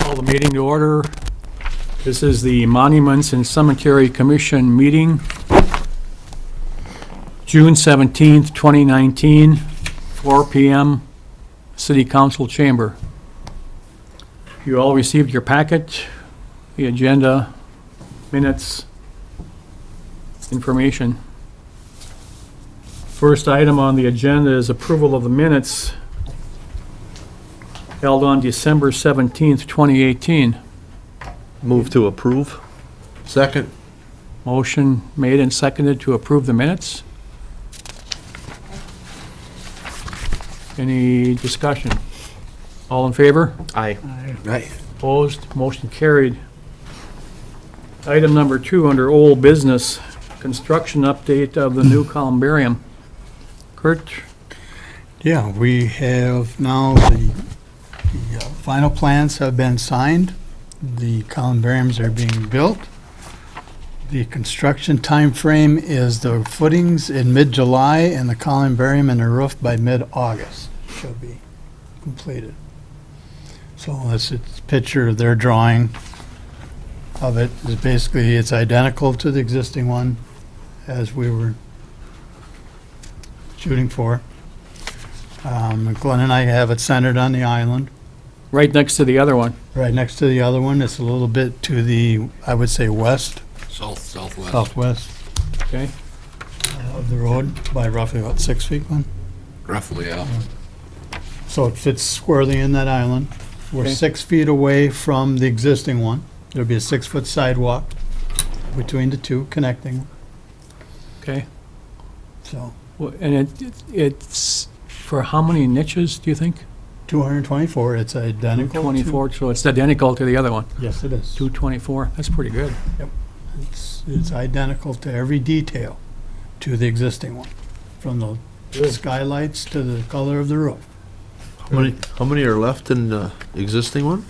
Call the meeting to order. This is the Monuments and Cemetery Commission meeting, June 17th, 2019, 4 p.m., City Council Chamber. You all received your packet, the agenda, minutes, information. First item on the agenda is approval of the minutes held on December 17th, 2018. Move to approve. Second. Motion made and seconded to approve the minutes. Any discussion? All in favor? Aye. Aye. Opposed? Motion carried. Item number 2 under old business, construction update of the new columbarium. Kurt? Yeah, we have now the final plans have been signed. The columbariums are being built. The construction time frame is the footings in mid-July and the columbarium and the roof by mid-August shall be completed. So this is a picture of their drawing of it. It's basically, it's identical to the existing one as we were shooting for. Glenn and I have it centered on the island, Right next to the other one. right next to the other one. It's a little bit to the, I would say, west, Southwest. Okay. of the road by roughly about 6 feet, Glenn. Roughly, yeah. So it fits squarely in that island. We're Okay. 6 feet away from the existing one. There'll be a 6-foot sidewalk between the two connecting, Okay. so And it's for how many niches, do you think? 224, it's identical. to- 224, so it's identical to the other one. Yes, it is. 224, that's pretty good. It's identical to every detail to the existing one, from the skylights to the color of the roof. How many are left in the existing one?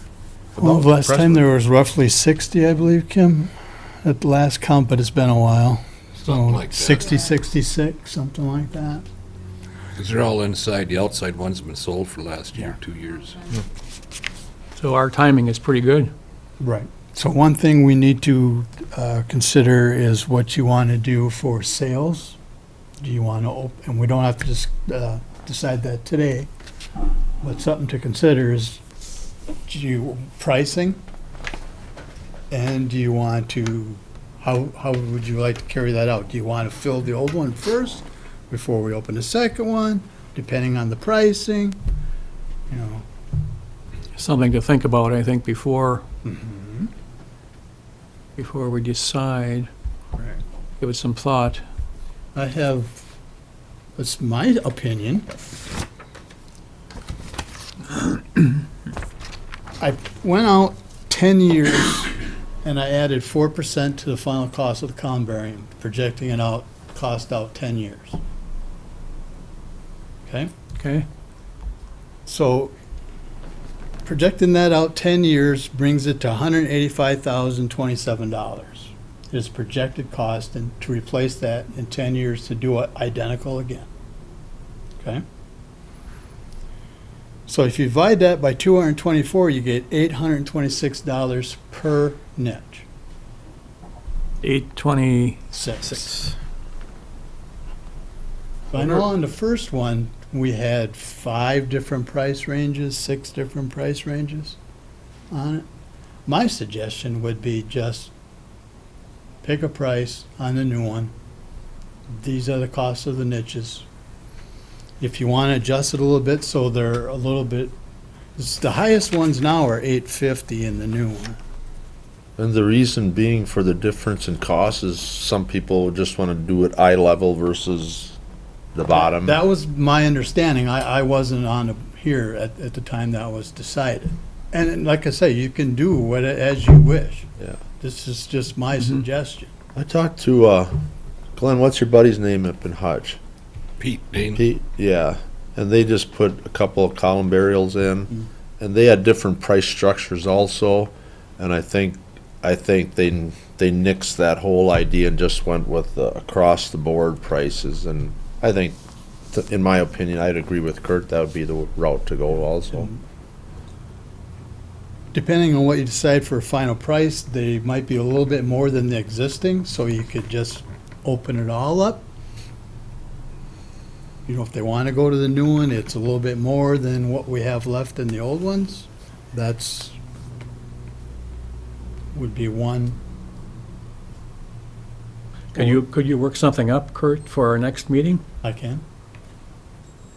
Well, last time there was roughly 60, I believe, Kim, at the last count, but it's been a while. Something So like that. 60, 66, something like that. Because they're all inside. The outside ones have been sold for last year, 2 years. So our timing is pretty good. Right. So one thing we need to consider is what you want to do for sales. Do you want to, and we don't have to just decide that today, but something to consider is pricing, and do you want to, how would you like to carry that out? Do you want to fill the old one first before we open the second one, depending on the pricing? You know, Something to think about, I think, before we decide. Correct. Give it some thought. I have, it's my opinion. I went out 10 years and I added 4% to the final cost of the columbarium, projecting it out, cost out 10 years. Okay? Okay? So projecting that out 10 years brings it to $185,027. Is projected cost, and to replace that in 10 years to do it identical again. Okay? So if you divide that by 224, you get $826 per niche. 826. Six. I know on the first one, we had 5 different price ranges, 6 different price ranges on it. My suggestion would be just pick a price on the new one. These are the costs of the niches. If you want to adjust it a little bit so they're a little bit, the highest ones now are $850 in the new one. And the reason being for the difference in cost is some people just want to do it eye level versus the bottom. That was my understanding. I wasn't on here at the time that was decided. And like I say, you can do what as you wish. Yeah. This is just my suggestion. I talked to, Glenn, what's your buddy's name up in Hutch? Pete, Dane, Pete, yeah. And they just put a couple of columbariums in, and they had different price structures also. And I think they nixed that whole idea and just went with the across the board prices. And I think, in my opinion, I'd agree with Kurt, that would be the route to go also. depending on what you decide for a final price, they might be a little bit more than the existing, so you could just open it all up. You know, if they want to go to the new one, it's a little bit more than what we have left in the old ones. That's, would be one. Could you work something up, Kurt, for our next meeting? I can.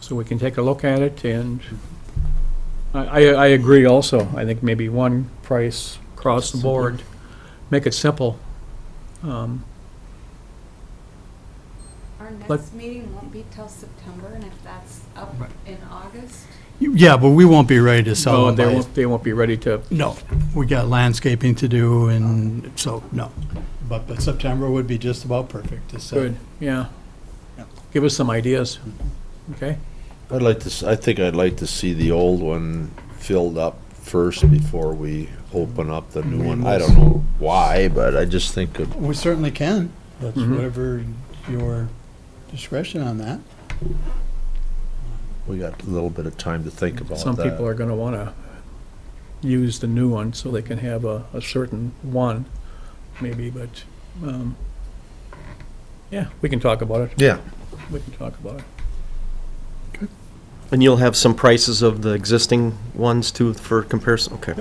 So we can take a look at it, and I agree also. I think maybe one price across the board, make it simple. Our Let- next meeting won't be till September, and if that's up Right. in August, Yeah, but we won't be ready to sell No, them by. they won't be ready to, No, we got landscaping to do, and so, no. But September would be just about perfect to sell. good, yeah. Yeah. Give us some ideas, okay? I think I'd like to see the old one filled up first before we open up the new one. I don't know why, but I just think it We certainly can. That's Mhm. whatever your discretion on that. we got a little bit of time to think about that. Some people are gonna wanna use the new one so they can have a certain one, maybe, but, yeah, we can talk about it. Yeah, We can talk about it. And you'll have some prices of the existing ones too for comparison? Okay.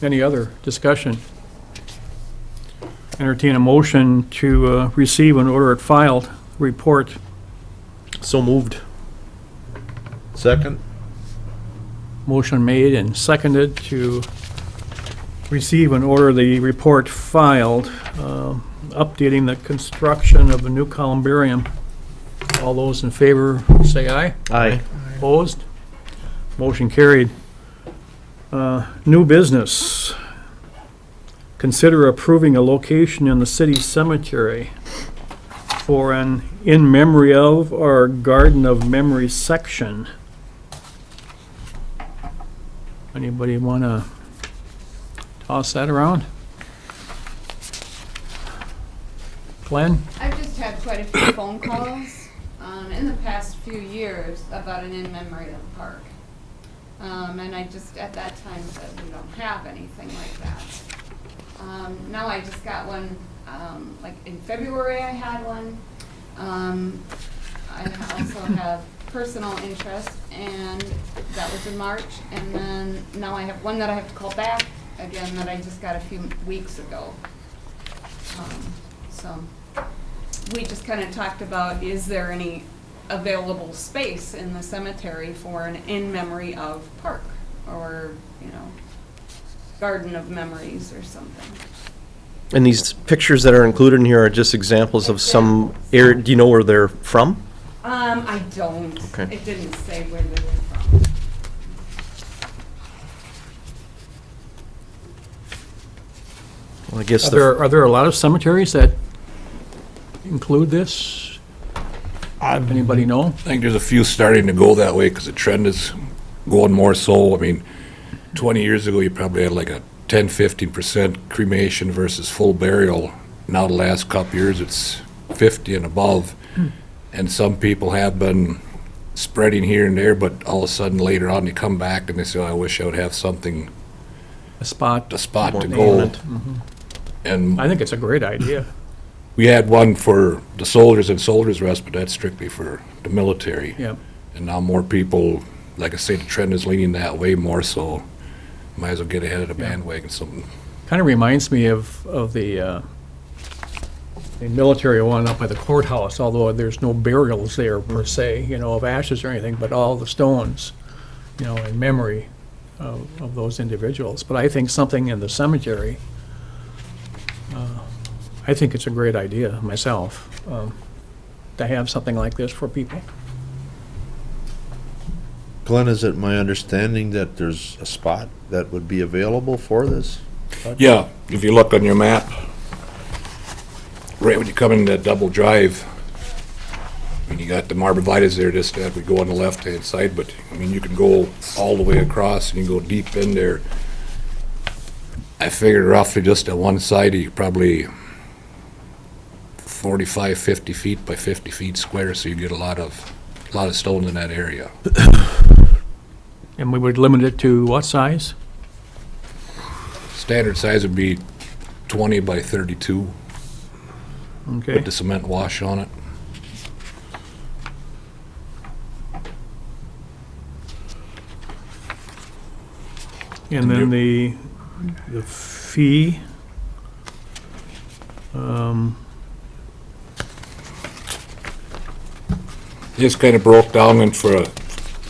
Any other discussion? Entertain a motion to receive and order it filed report. So moved. second? Motion made and seconded to receive and order the report filed, updating the construction of the new columbarium. All those in favor, say aye. Aye. Opposed? Motion carried. New business. Consider approving a location in the city cemetery for an in memory of or garden of memory section. Anybody want to toss that around? Glenn? I've just had quite a few phone calls in the past few years about an in memory of the park. And I just, at that time, said we don't have anything like that. Now I just got one, like in February I had one. I also have personal interest, and that was in March. And then now I have one that I have to call back again that I just got a few weeks ago. So we just kind of talked about, is there any available space in the cemetery for an in memory of park, or, you know, garden of memories or something. And these pictures that are included in here are just examples of some area, do you know where they're from? I don't. Okay. It didn't say where they were from. Well, I guess Are there a lot of cemeteries that include this? Anybody know? I think there's a few starting to go that way because the trend is going more so. I mean, 20 years ago, you probably had like a 10-15% cremation versus full burial. Now the last couple years, it's 50 and above. And some people have been spreading here and there, but all of a sudden later on, they come back and they say, oh, I wish I would have something, A spot? a spot to More go. permanent. And I think it's a great idea. we had one for the soldiers and soldiers rest, but that's strictly for the military. Yep. And now more people, like I say, the trend is leaning that way more, so might as well get ahead of the bandwagon, something. Kind of reminds me of the military one up by the courthouse, although there's no burials there per se, you know, of ashes or anything, but all the stones, you know, in memory of those individuals. But I think something in the cemetery, I think it's a great idea myself, to have something like this for people. Glenn, is it my understanding that there's a spot that would be available for this? Yeah, if you look on your map, right when you come in that double drive, and you got the Marbovitas there, just as we go on the left-hand side, but, I mean, you can go all the way across and you can go deep in there. I figured roughly just on one side, you probably 45, 50 feet by 50 feet square, so you get a lot of stones in that area. And we would limit it to what size? Standard size would be 20 by 32 Okay, with the cement wash on it. and then the fee, Just kind of broke down and for a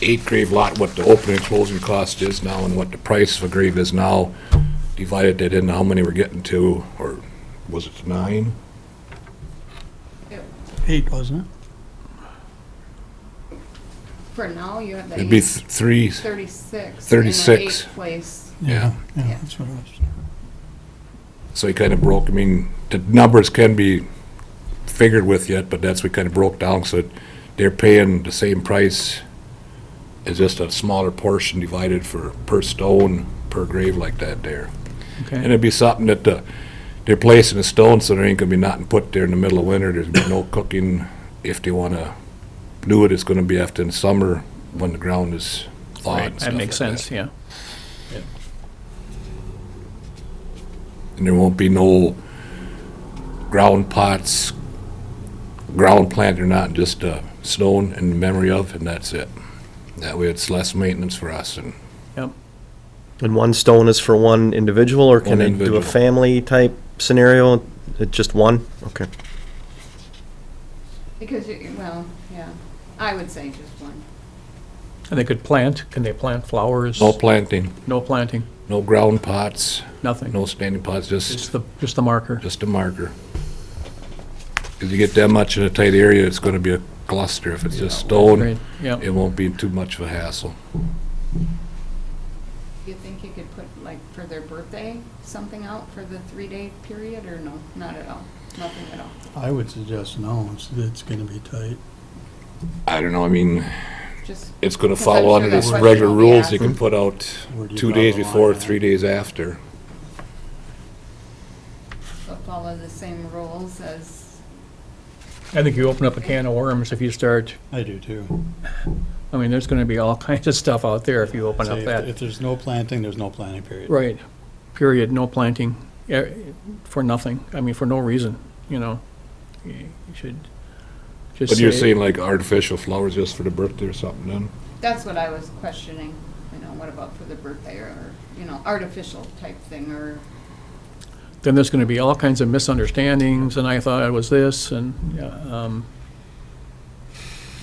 8 grave lot, what the opening and closing cost is now and what the price of a grave is now. Divided that into how many we're getting to, or was it 9? 8, wasn't For now, you have the It'd be 8, 3, 36. 36. In the 8th place. it? Yeah. Yeah. That's what it was. so he kind of broke, I mean, the numbers can be figured with yet, but that's, we kind of broke down so that they're paying the same price. It's just a smaller portion divided for per stone, per grave like that there. And okay, it'd be something that they're placing a stone, so there ain't gonna be nothing put there in the middle of winter. There's gonna be no cooking. If they wanna do it, it's gonna be after in the summer when the ground is thawed right, and that stuff makes like sense, yeah. And there won't be no ground pots, ground plant or not, just stone in memory of, and that's it. That way it's less maintenance for us, and And one stone is for one individual, or can One they do individual. a family type scenario? Just one? Okay. Because, well, yeah, I would say just one. And they could plant, can they plant flowers? no planting, No planting, no ground pots, nothing, no standing pots, just the marker. just a marker. Because you get that much in a tight area, it's gonna be a cluster. If it's just stone, Right, yeah, it won't be too much of a hassle. Do you think you could put, like, for their birthday, something out for the 3-day period, or no? Not at all? Nothing at all? I would suggest no, it's gonna be tight. I don't know, I mean, Just, it's gonna 'Cause I'm follow sure under that this question regular will be rules. You asked. can put out Where do you 2 draw days the before, line? 3 days after. they'll follow the same rules as, I think you open up a can of worms if you start, I do too. I mean, there's gonna be all kinds of stuff out there if you open Say up if- that. If there's no planting, there's no planting period. Right, period, no planting, for nothing, I mean, for no reason, you know. You should just But you're say- saying like artificial flowers just for the birthday or something then? that's what I was questioning, what about for the birthday, or, artificial type thing, or, Then there's gonna be all kinds of misunderstandings, and I thought it was this, and, I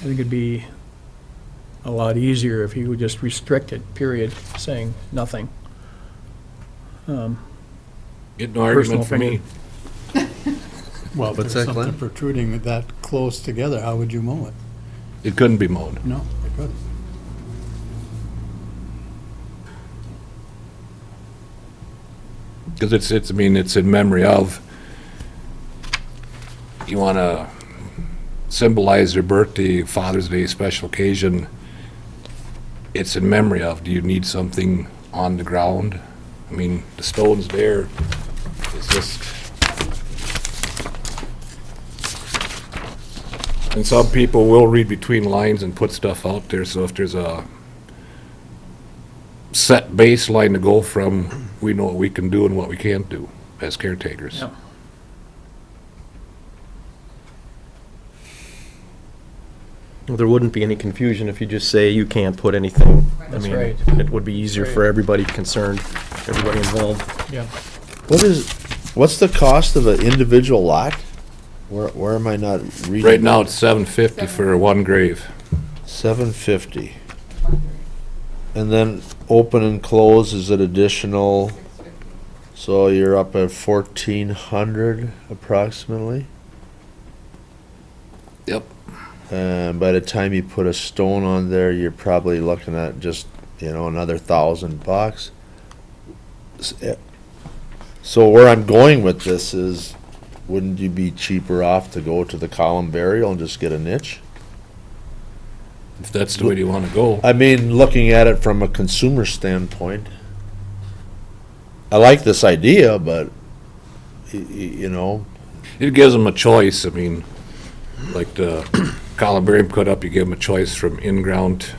think it'd be a lot easier if you would just restrict it, period, saying nothing. Get no argument Personal for me. Well, if What's there's that, something Glenn? protruding that close together, how would you mow it? It couldn't be mowed. No, you couldn't. Because I mean, it's in memory of, you want to symbolize their birthday, Father's Day, special occasion. It's in memory of, do you need something on the ground? I mean, the stone's there, it's just. And some people will read between lines and put stuff out there, so if there's a set baseline to go from, we know what we can do and what we can't do as caretakers. Yeah. Well, there wouldn't be any confusion if you just say you can't put anything. I That's mean, right. It would be easier for everybody concerned, everybody involved. Yeah, What's the cost of an individual lot? Where am I not reading? Right now, it's $750 for one grave. $750. And then open and close is an additional, so you're up at 1,400 approximately? Yep. And by the time you put a stone on there, you're probably looking at just, another $1,000. So where I'm going with this is, wouldn't you be cheaper off to go to the column burial and just get a niche? If that's the way you want to go. I mean, looking at it from a consumer standpoint, I like this idea, but, It gives them a choice. I mean, like the columbarium cut up, you give them a choice from in-ground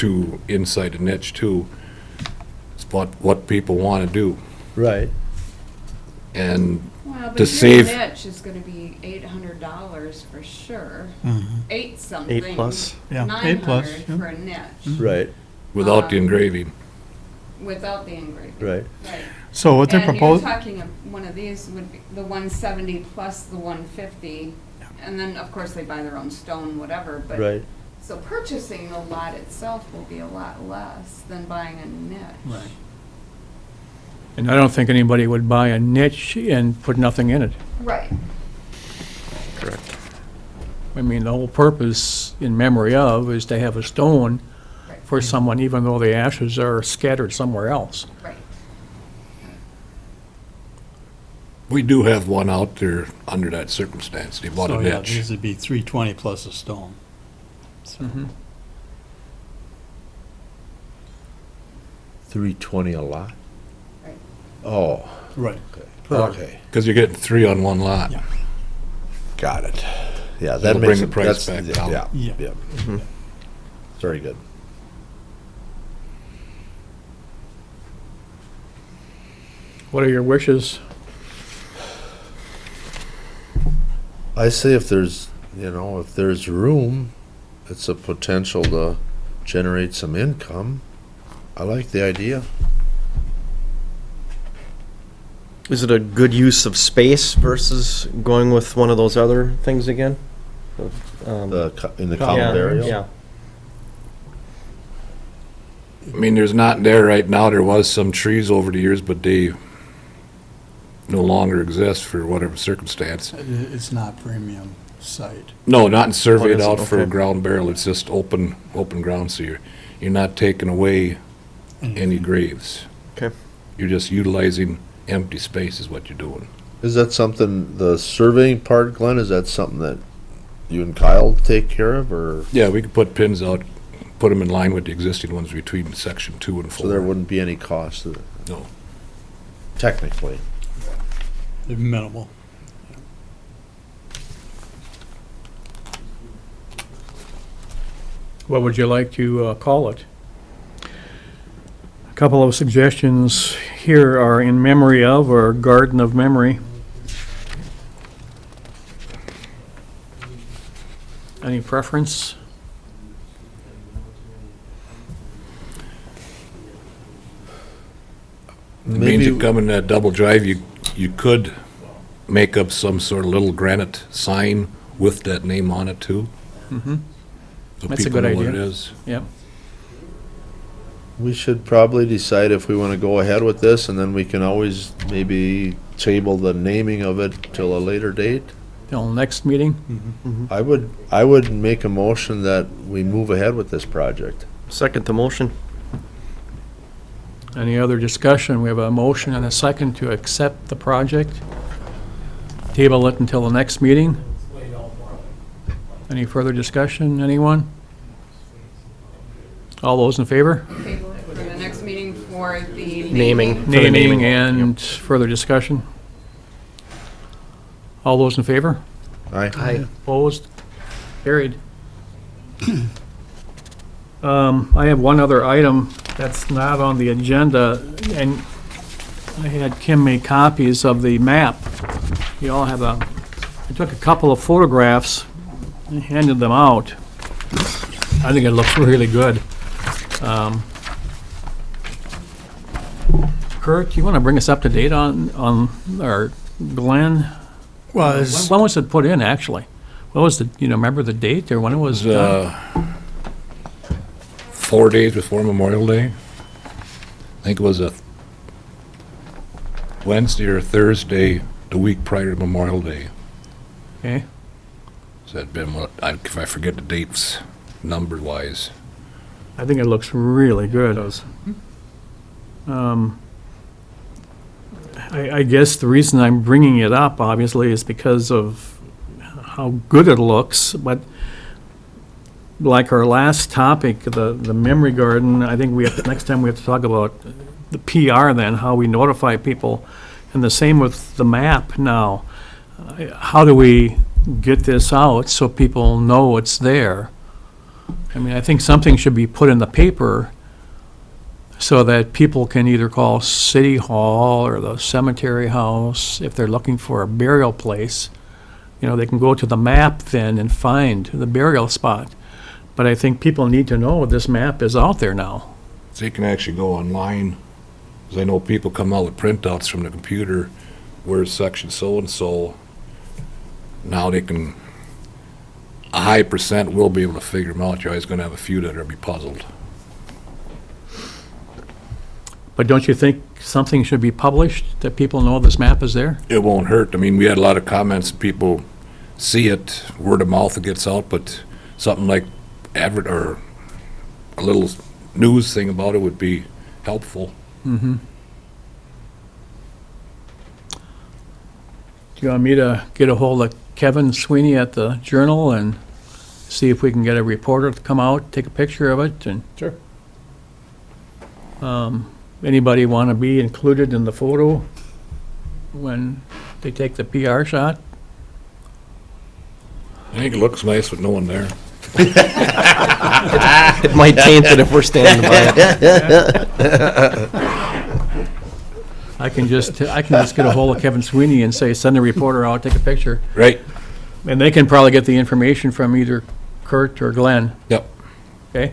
to inside the niche too. It's what people want to do. Right. And Well, but To your save- niche is gonna be $800 for sure. Mhm. Eight something. 8+. Yeah, 900 8+, yeah. for a niche, Right, without the engraving, without the engraving. right. Right. So what they're And you're proposing, talking, one of these would be the 170 plus the 150. And then, of course, they buy their own stone, whatever, but. Right. So purchasing the lot itself will be a lot less than buying a niche. right, And I don't think anybody would buy a niche and put nothing in it. Right. Correct. I mean, the whole purpose in memory of is to have a stone Right. for someone, even though the ashes are scattered somewhere else. Right. we do have one out there under that circumstance. They bought a so yeah, niche. these would be 320 plus a stone. So, 320 a lot? Right. Oh, right. okay, Because you're getting 3 on one lot. Yeah. got it. Yeah, that That'll makes bring it, the price that's, back down. yeah, Yeah. yeah. Very good. What are your wishes? I say if there's, if there's room, it's a potential to generate some income. I like the idea. Is it a good use of space versus going with one of those other things again? In the Yeah, columbarium. yeah. I mean, there's not there right now. There was some trees over the years, but they no longer exist for whatever circumstance. It's not premium site. No, not surveyed isn't? out for a Okay. ground barrel. It's just open ground, so you're not taking away any graves. Okay. You're just utilizing empty space is what you're doing. Is that something, the surveying part, Glenn, is that something that you and Kyle take care of, or, Yeah, we could put pins out, put them in line with the existing ones between section 2 and 4. so there wouldn't be any cost to it, No. technically? They're minimal. What would you like to call it? A couple of suggestions here are in memory of or garden of memory. Any preference? It means you Maybe, come in that double drive, you could make up some sort of little granite sign with that name on it too. Mm-hmm. So That's a people good know what idea. it is. Yep. we should probably decide if we want to go ahead with this, and then we can always maybe table the naming of it till a later date. Till next meeting? I would make a motion that we move ahead with this project. Second the motion. Any other discussion? We have a motion and a second to accept the project. Table it until the next meeting. Any further discussion, anyone? All those in favor? Table it for the next meeting for the Naming. For the Naming naming, and further discussion? All those in favor? Aye. Opposed? Carried. I have one other item that's not on the agenda, and I had Kim make copies of the map. You all have I took a couple of photographs and handed them out. I think it looks really good. Kurt, you want to bring us up to date on, or Glenn? Well, it's, When was it put in, actually? What was the, remember the date, or when it It was was done? 4 days before Memorial Day. I think it was a Wednesday or Thursday, the week prior to Memorial Day. Okay, So that'd been what, if I forget the dates, number-wise. I think it looks really good. I guess the reason I'm bringing it up, obviously, is because of how good it looks, but like our last topic, the memory garden, I think next time we have to talk about the PR then, how we notify people, and the same with the map now. How do we get this out so people know it's there? I mean, I think something should be put in the paper so that people can either call City Hall or the cemetery house if they're looking for a burial place. You know, they can go to the map then and find the burial spot. But I think people need to know this map is out there now. So you can actually go online, because I know people come out with printouts from the computer, where's section so-and-so. Now they can, a high percent will be able to figure them out. You're always gonna have a few that are be puzzled. But don't you think something should be published that people know this map is there? It won't hurt. I mean, we had a lot of comments, people see it, word of mouth, it gets out, but something like or a little news thing about it would be helpful. Do you want me to get a hold of Kevin Sweeney at the Journal and see if we can get a reporter to come out, take a picture of it, and Sure. anybody want to be included in the photo when they take the PR shot? I think it looks nice with no one there. It might taint it if we're standing by it. I can just get a hold of Kevin Sweeney and say, send a reporter out, take a picture. Right? And they can probably get the information from either Kurt or Glenn, Yep. okay?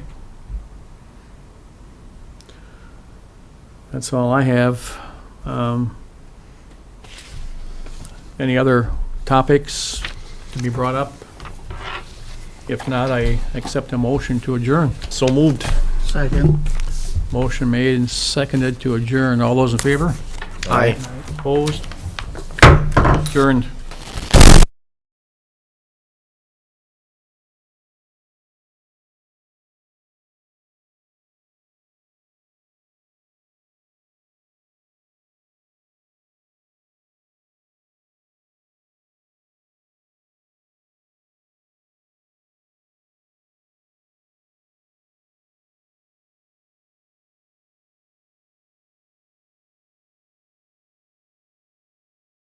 That's all I have. Any other topics to be brought up? If not, I accept a motion to adjourn. So moved. Second. Motion made and seconded to adjourn. All those in favor? Aye. Opposed? Adjourned.